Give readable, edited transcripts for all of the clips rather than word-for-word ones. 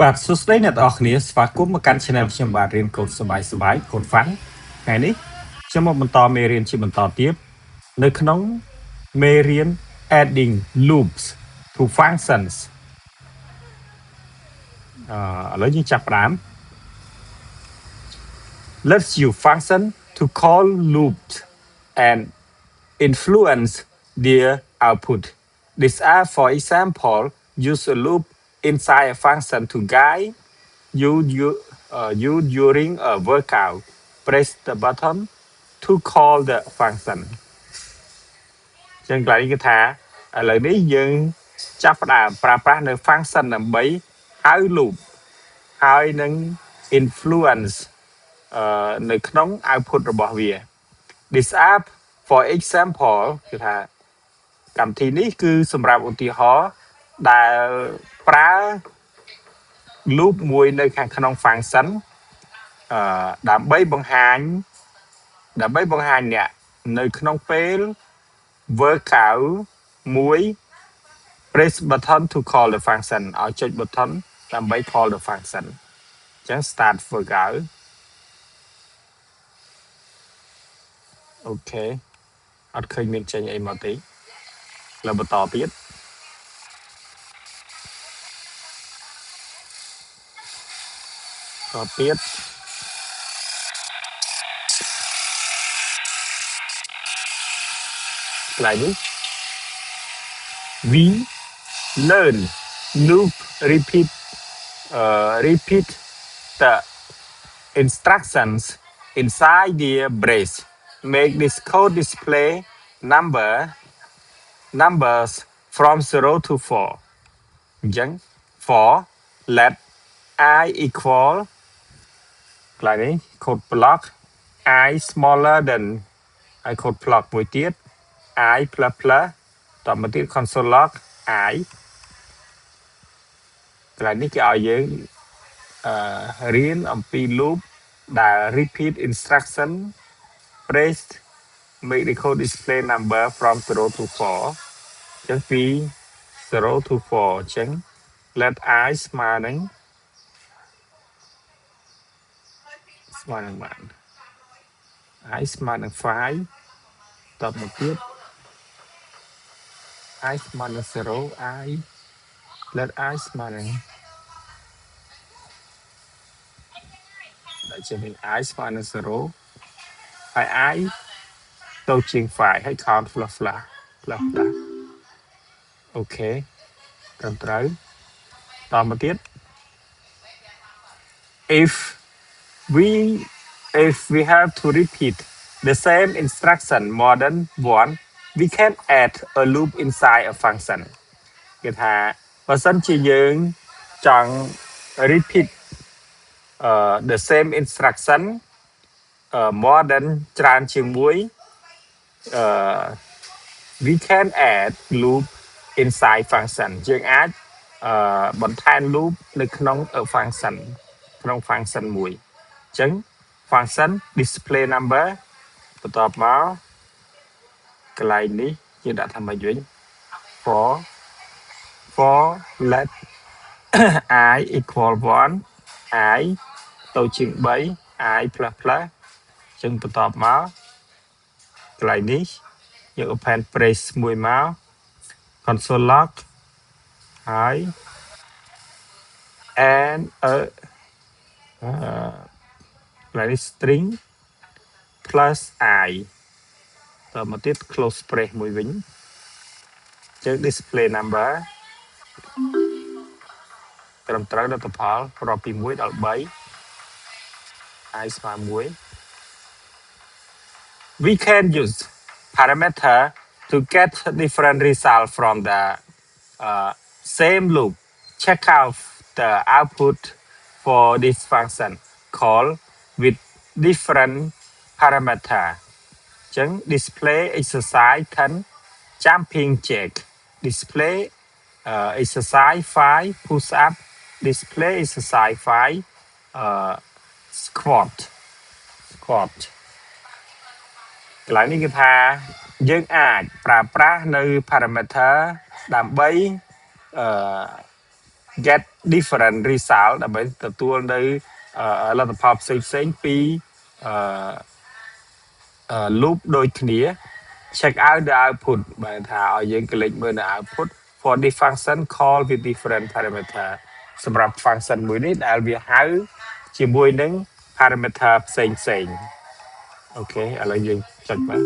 បាទសួស្តីអ្នកទាំងអស់គ្នាស្វាគមន៍មកកាន់ Channel ខ្ញុំបាទរៀនកូដសបាយកូដ Fun ថ្ងៃនេះខ្ញុំមកបន្តមេរៀនជាបន្តទៀតនៅក្នុងមេរៀន adding loops to functions ឥឡូវយើងចាប់ផ្ដើម Let's use function to call loops and influence their output. These are, for example, use a loop inside a function to guide you during a workout. Press the button to call the function. ចឹងកន្លែងនេះគឺថាឥឡូវនេះយើងចាប់ផ្ដើមប្រើប្រាស់នៅ function ដើម្បីហៅ loop ហើយនឹង influence នៅក្នុង output របស់វា This app for example គឺថាកម្មវិធីនេះគឺសម្រាប់ឧទាហរណ៍ដែលប្រើ loop មួយនៅខាងក្នុង function ដើម្បីបង្ហាញអ្នកនៅក្នុងពេល workout មួយ press button to call the function ឲ្យចុច button ដើម្បី call the function អញ្ចឹង start workout អូខេអត់ឃើញមានចេញអីមកទេលើបន្តទៀតកន្លែងនេះ we learn loop repeat the instructions inside the brace make this code display numbers from 0 to 4អញ្ចឹង for let I equal កន្លែងនេះ code block I smaller than I code block មួយទៀត I plus plus តមកទៀត console log I កន្លែងនេះគេឲ្យយើងរៀនអំពី loop ដែល repeat instruction press make the code display number from 0 to 4អញ្ចឹងពី0 to 4អញ្ចឹង let I ស្មើនឹងបាន I ស្មើនឹង5តមកទៀត I ស្មើនឹង0 I let I ស្មើនឹងដែលជាវិញ I ស្មើនឹង0ហើយ I ទៅជាង5ហើយ count plusអូខេត្រឹមត្រូវតមកទៀត if we have to repeat the same instruction more than once we can add a loop inside a function គេថាបើសិនជាយើងចង់ repeat the same instruction more than ច្រើនជាងមួយwe can add loop inside function យើងអាចបន្ថែម loop នៅក្នុង function ក្នុង function មួយអញ្ចឹង function display number បន្ទាប់មកកន្លែងនេះយើងដាក់ថាម៉េចវិញ for let I equal 1 I ទៅជាង3 I plus plus អញ្ចឹងបន្ទាប់មកកន្លែងនេះយើង open brace មួយមក console log ហើយ and កន្លែងនេះ string plus I តមកទៀត close brace មួយវិញអញ្ចឹង display number ត្រឹមត្រូវលទ្ធផលរាប់ពី1ដល់3 I ស្មើ1 we can use parameter to get different result from the same loop check out the output for this function call with different parameter អញ្ចឹង display exercise 10 jumping jack display exercise 5 push up display exercise 5 squat កន្លែងនេះគឺថាយើងអាចប្រើប្រាស់នៅ parameter ដើម្បី get different result ដើម្បីទទួលនៅលទ្ធផលផ្សេងពី loop ដូចគ្នា check out the output បែរថាឲ្យយើងក្លេចមើលនៅ output for the function call with different parameter សម្រាប់ function មួយនេះដែលវាហៅជាមួយនឹង parameter ផ្សេងអូខេឥឡូវយើងចុចមក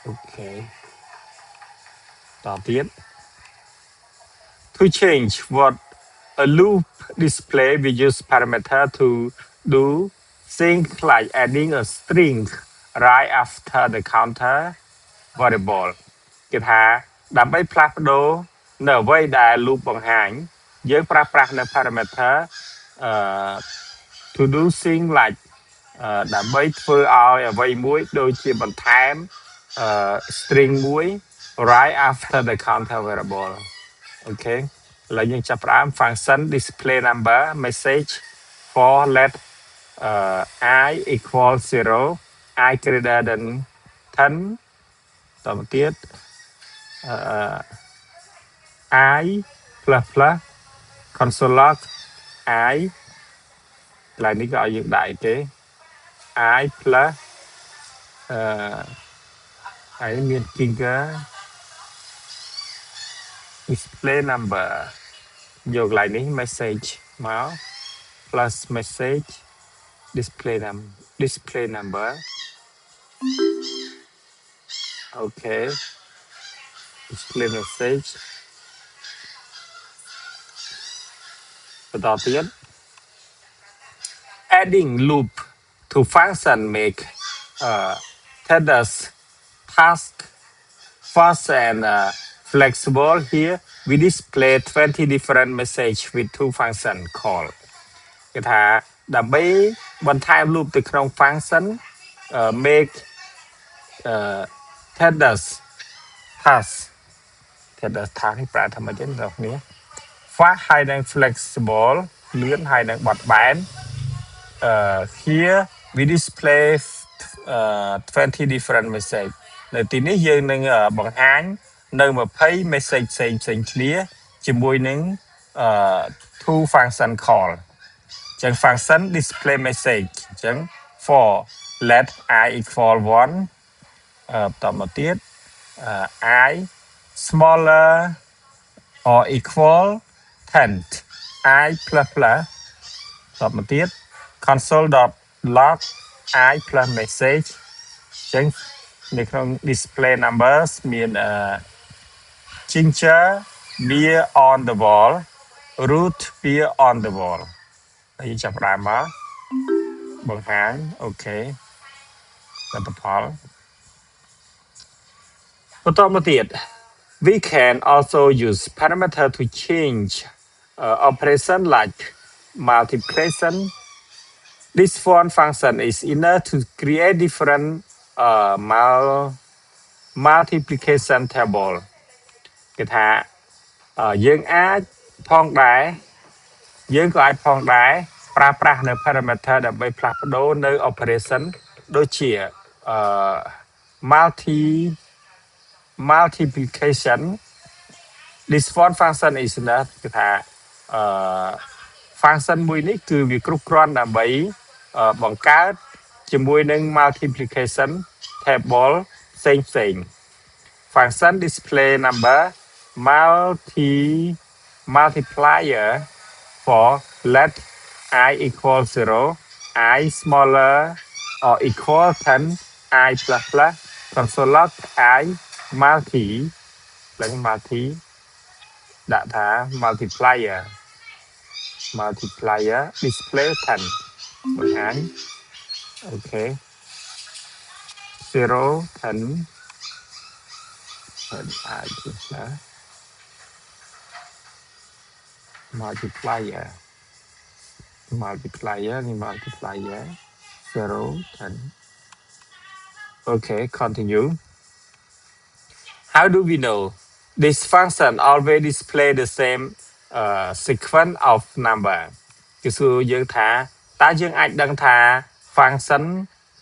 អូខេតទៀត to change what a loop display we use parameter to do things like adding a string right after the counter variable គេថាដើម្បីផ្លាស់ប្ដូរនៅអ្វីដែល loop បង្ហាញយើងប្រើប្រាស់នៅ parameter អឺ to do things like ដើម្បីធ្វើឲ្យអ្វីមួយដូចជាបន្ថែមstring មួយ right after the counter variable អូខេឥឡូវយើងចាប់ផ្ដើម function display number message for let I equal 0 I greater than 10តទៅទៀតI plus plus console log I កន្លែងនេះក៏ឲ្យយើងដាក់ទេ I plus ហើយមាន trigger display number យកកន្លែងនេះ message មក plus message display number អូខេ display message បន្តទៀត adding loop to function make teders task fast and flexible. Here we display 20 different message with two function call គេថាដើម្បីបន្ថែម loop ទៅក្នុង function make teders task នេះប្រើថាម៉េចទេបងប្អូន fast ហើយនិង flexible លឿនហើយនិងបត់បែនhere we display 20 different message នៅទីនេះយើងនឹងបង្ហាញនៅ20 message ផ្សេងគ្នាជាមួយនឹងtwo function call ចឹង function display message ចឹង for let I equal 1បន្តមកទៀត I smaller or equal 10 I plus plus បន្តមកទៀត console.log I plus message ចឹងនៅក្នុង display numbers មាន ginger beer on the wall root beer on the wall ហើយចាប់ផ្ដើមមកបង្ហាញអូខេលទ្ធផលបន្តមកទៀត we can also use parameter to change operation like multiplication. This one function is enough to create different multiplication table គេថាយើងអាចផងដែរយើងក៏អាចផងដែរប្រើប្រាស់នៅ parameter ដើម្បីផ្លាស់ប្ដូរនៅ operation ដូចជាmultiplication. This one function is enough គេថាfunction មួយនេះគឺវាគ្រប់គ្រាន់ដើម្បីបង្កើតជាមួយនឹង multiplication table ផ្សេង function display number multiplier for let I equal 0 I smaller or equal 10 I plus plus console log I multi ដាក់ថា multiplier display 10បង្ហាញអូខេ0 10 I plus multiplier 0 10 okay continue. How do we know this function always display the same sequence of number គឺសួរយើងថាតើយើងអាចដឹងថា function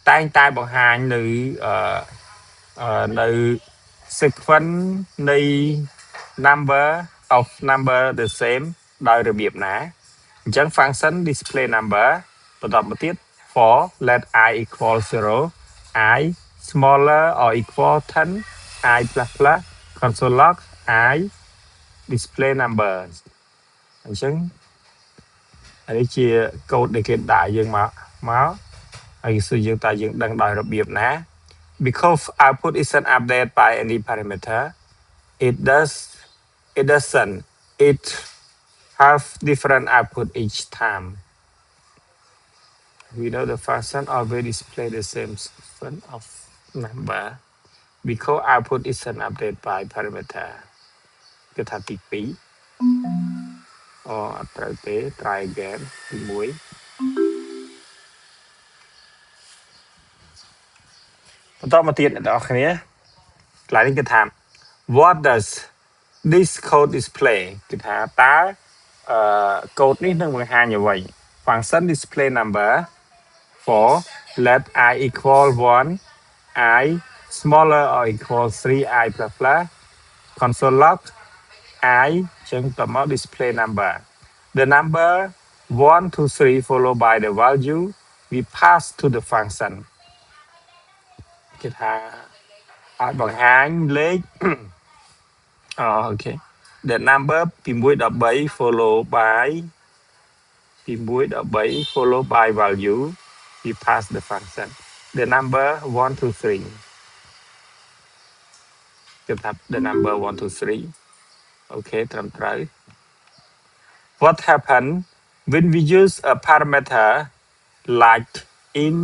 តែងតែបង្ហាញនៅsequence នៃ number of number the same ដោយរបៀបណាអញ្ចឹង function display number បន្តមកទៀត for let I equal 0 I smaller or equal 10 I plus plus console log I display numbers អញ្ចឹងនេះជាកូដដែលគេដាក់យើងមកហើយសួរយើងតើយើងដឹងដោយរបៀបណា because output isn't updated by any parameter it doesn't it have different output each time we know the function always display the same sequence of number because output isn't updated by parameter គឺថាទី2អត់ត្រូវទេ try again ទី1បន្តមកទៀតអ្នកនរគ្នាកន្លែងនេះគេថា what does this code display គឺថាតើcode នេះនឹងបង្ហាញអ្វី function display number for let I equal 1 I smaller or equal 3 I plus plus console log I ចឹងតមក display number the number 1 to 3 followed by the value we pass to the function គេថាឲ្យបង្ហាញលេខអូខេ the number ពី1ដល់3 follow by ពី1ដល់3 follow by value we pass the function the number 1 to 3គឺថា the number 1 to 3 okay ត្រឹមត្រូវ what happen when we use a parameter like in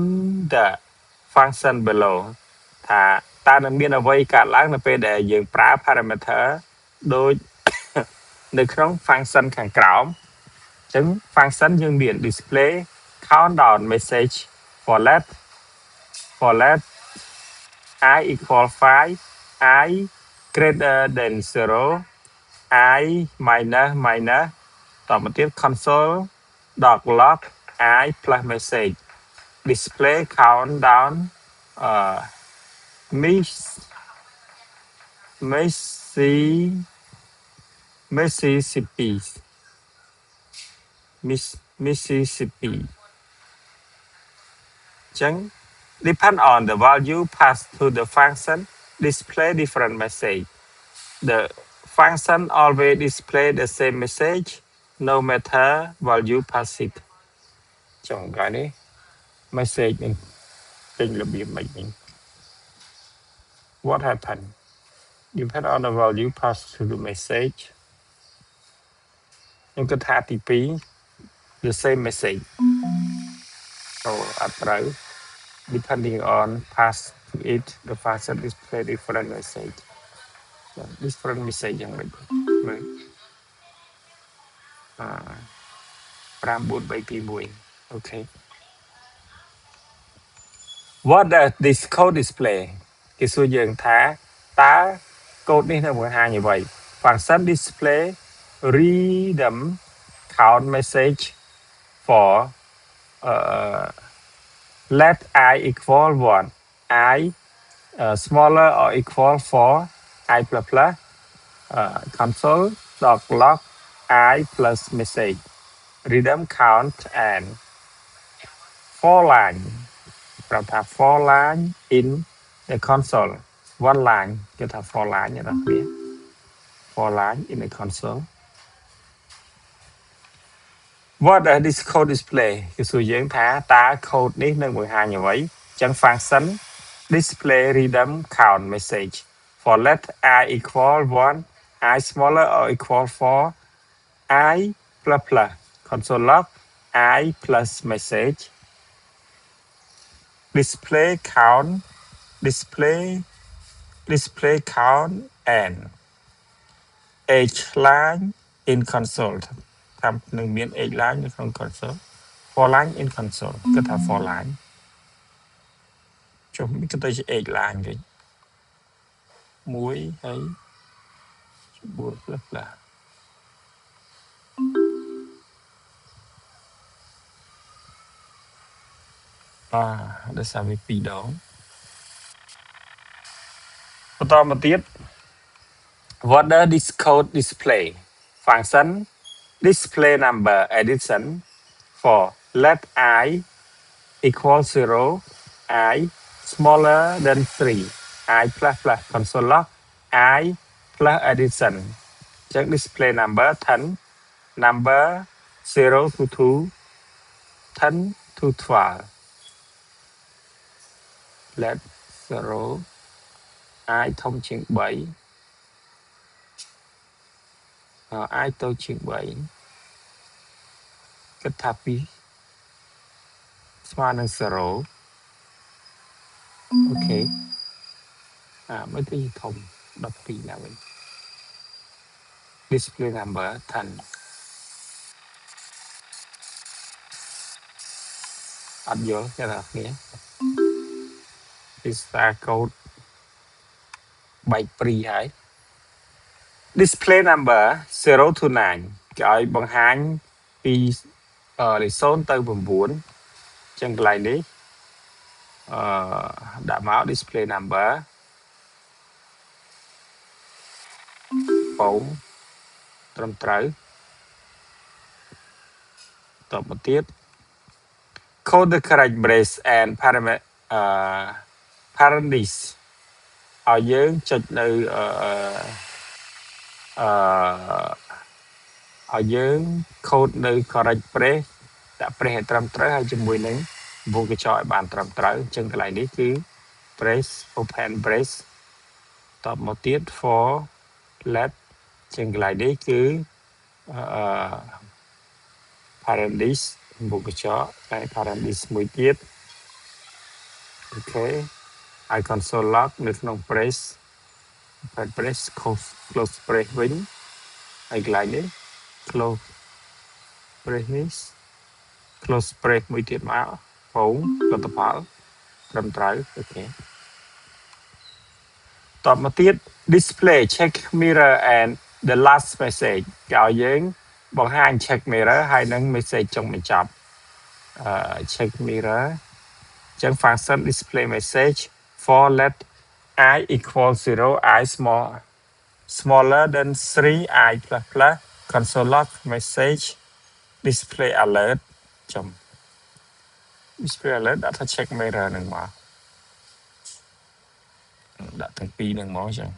the function below ថាតើនឹងមានអ្វីកើតឡើងនៅពេលដែលយើងប្រើ parameter ដូចនៅក្នុង function ខាងក្រោមអញ្ចឹង function យើងមាន display countdown message for let I equal 5 I greater than 0 I minus minus តមកទៀត console dot log I plus message display countdown miss Mississippi Mississippi ចឹង depend on the value passed to the function display different message the function always display the same message no matter value passed it ចុងក្រោយនេះ message នឹងចេញរបៀបមិនវិញ what happened depend on the value passed to the message ខ្ញុំគិតថាទី2 the same message so អត់ត្រូវ depending on pass to it the function display different message different message យ៉ាងម៉េចមើល5 4 3 2 1 okay what does this code display គេសួរយើងថាតើកូដនេះនឹងបង្ហាញអ្វី function display random count message for let I equal 1 I smaller or equal 4 I plus plus console dot log I plus message random count and 4 line ប្រាប់ថា 4 line in the console 1 line គេថា 4 line ណាស់គ្នា4 line in the console what does this code display គឺសួរយើងថាតើ code នេះនឹងបង្ហាញអ្វីចឹង function display random count message for let I equal 1 I smaller or equal 4 I plus plus console log I plus message display count and H line in console ថានឹងមាន H line នៅក្នុង console 4 line in console គឺថា 4 line ចុះវាទៅជា H line វិញ1ហើយ4 plus plus ដោយសារវា2ដងបន្តមកទៀត What does this code display? Function display number addition for let I equal 0, I smaller than 3, I plus plus console log I plus addition. Check display number 10, number 0 to 2, 10 to 12. Let 0 I thông trên 7, I ទៅជាង 3 គិតថា2ស្មើនឹង0 អូខេមិនទៅធំ12ណាវិញ display number 10 អត់យល់ទេអ្នកគ្នា Vista code បែកព្រីហើយ display number 0 to 9គេឲ្យបង្ហាញពីលេខ0ទៅ9អញ្ចឹងកន្លែងនេះដាក់មក display number បងត្រឹមត្រូវតបមកទៀត code the correct brace and parentheses ឲ្យយើងចុចនៅឲ្យយើង code នៅ correct brace ដាក់ brace ឲ្យត្រឹមត្រូវហើយជាមួយនឹងវងកញ្ចក់ឲ្យបានត្រឹមត្រូវអញ្ចឹងកន្លែងនេះគឺ brace open brace តបមកទៀត for let អញ្ចឹងកន្លែងនេះគឺparentheses វងកញ្ចក់ហើយ parentheses មួយទៀតអូខេហើយ console log នៅក្នុង brace open brace close brace វិញហើយកន្លែងនេះ close brace នេះ close brace មួយទៀតមកពងលទ្ធផលត្រឹមត្រូវអូខេតបមកទៀត display check mirror and the last message គេឲ្យយើងបង្ហាញ check mirror ហើយនឹង message ចុងបញ្ចប់check mirror អញ្ចឹង function display message for let I equal 0 I smaller than 3 I plus plus console log message display alert ចំ display alert ដាក់ថា check mirror នឹងមកដាក់ទាំងពីរនឹងមកចឹង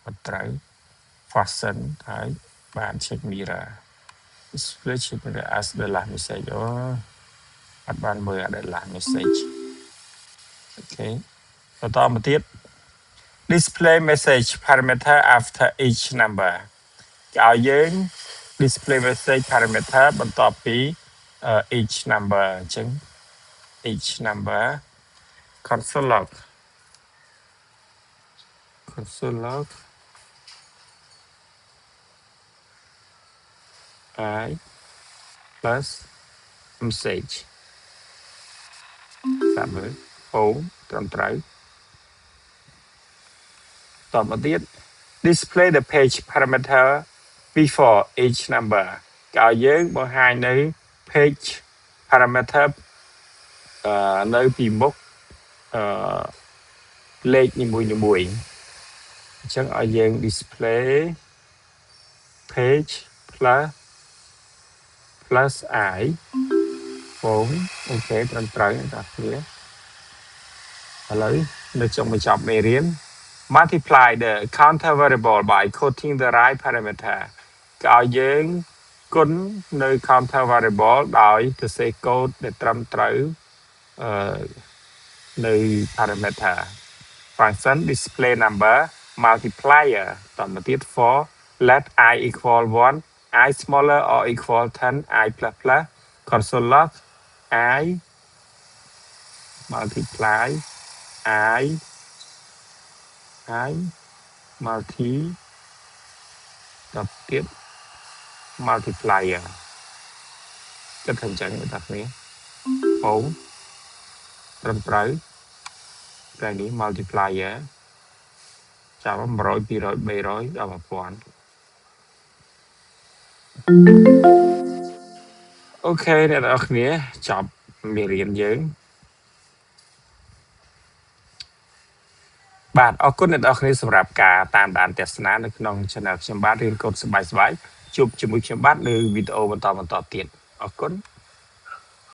អត់ត្រូវ function ហើយបាន check mirror display check mirror as the last message អត់បានមើល the last message អូខេបន្តមកទៀត display message parameter after each number គេឲ្យយើង display message parameter បន្ទាប់ពី each number អញ្ចឹង each number console log I plus message តាមមើលអូត្រឹមត្រូវតមកទៀត display the page parameter before each number គេឲ្យយើងបង្ហាញនៅ page parameter នៅពីមុខលេខនីមួយៗអញ្ចឹងឲ្យយើង display page plus I បងអូខេត្រឹមត្រូវអ្នកគ្នាឥឡូវនៅចុងបញ្ចប់មេរៀន multiply the counter variable by coding the right parameter គេឲ្យយើងគុណនៅ counter variable ដោយសរសេរកូដដែលត្រឹមត្រូវនៅ parameter function display number multiplier តមកទៀត for let I equal 1 I smaller or equal 10 I plus plus console log I multiply I multi តទៀត multiplier គិតថាអញ្ចឹងអ្នកគ្នាបងត្រឹមត្រូវតែនេះ multiplier ចាប់100 200 300ដល់1000អូខេអ្នកនរគ្នាចប់មេរៀនយើង បាទអរគុណអ្នកនរគ្នាសម្រាប់ការតាមដានទស្សនានៅក្នុង Channel ខ្ញុំបាទរៀនកូនសប្បាយៗជួបជាមួយខ្ញុំបាទនៅវីដេអូបន្តទៀតអរគុណ